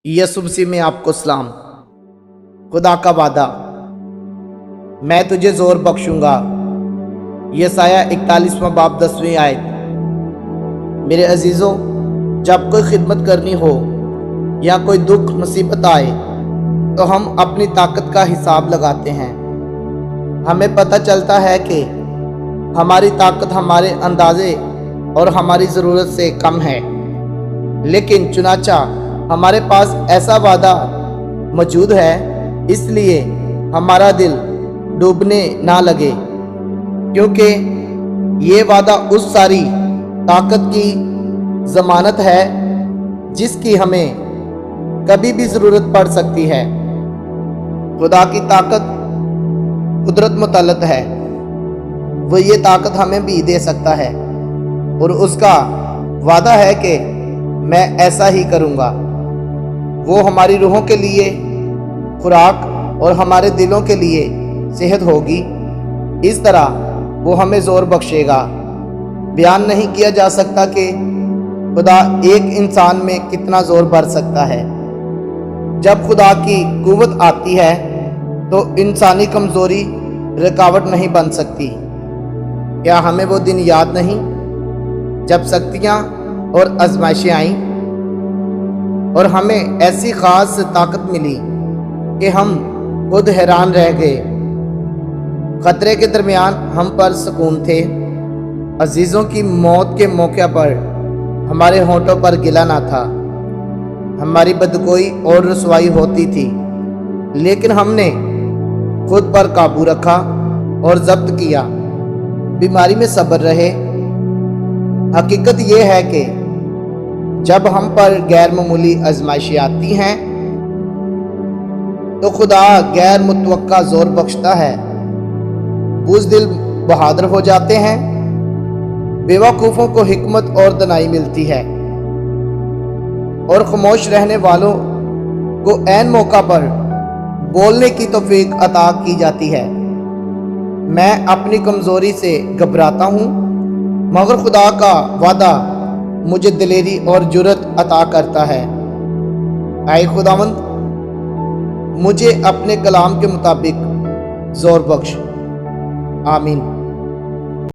यसुफ से में आपको सलाम। खुदा का वादा, मैं तुझे जोर बख्शूंगा। यसाया 41वां बाब 10वीं आयत। मेरे अजीज़ों, जब कोई खिदमत करनी हो या कोई दुख मुसीबत आए तो हम अपनी ताकत का हिसाब लगाते हैं। हमें पता चलता है कि हमारी ताकत हमारे अंदाजे और हमारी ज़रूरत से कम है, लेकिन चुनाचा हमारे पास ऐसा वादा मौजूद है, इसलिए हमारा दिल डूबने ना लगे, क्योंकि ये वादा उस सारी ताकत की ज़मानत है जिसकी हमें कभी भी ज़रूरत पड़ सकती है। खुदा की ताकत कुदरत मुतल्लत है, वो ये ताकत हमें भी दे सकता है और उसका वादा है कि मैं ऐसा ही करूँगा। वो हमारी रूहों के लिए खुराक और हमारे दिलों के लिए सेहत होगी। इस तरह वो हमें ज़ोर बख्शेगा। बयान नहीं किया जा सकता कि खुदा एक इंसान में कितना ज़ोर भर सकता है। जब खुदा की कुव्वत आती है तो इंसानी कमज़ोरी रुकावट नहीं बन सकती। क्या हमें वो दिन याद नहीं जब सख्तियाँ और आजमाइशें आईं और हमें ऐसी ख़ास ताकत मिली कि हम खुद हैरान रह गए। ख़तरे के दरमियान हम पर सुकून थे। अजीज़ों की मौत के मौके पर हमारे होंठों पर गिला ना था। हमारी बदगोई और रुसवाई होती थी, लेकिन हमने खुद पर काबू रखा और जब्त किया। बीमारी में सब्र रहे। हकीकत यह है कि जब हम पर गैर मामूली आजमाइशें आती हैं तो खुदा गैर मुतवक्का जोर बख्शता है। बुज़दिल बहादुर हो जाते हैं, बेवकूफ़ों को हिकमत और दनाई मिलती है और खामोश रहने वालों को ऐन मौका पर बोलने की तौफीक अता की जाती है। मैं अपनी कमज़ोरी से घबराता हूँ, मगर खुदा का वादा मुझे दिलेरी और जुर्रत अता करता है। आए खुदावंद, मुझे अपने कलाम के मुताबिक ज़ोर बख्श। आमीन।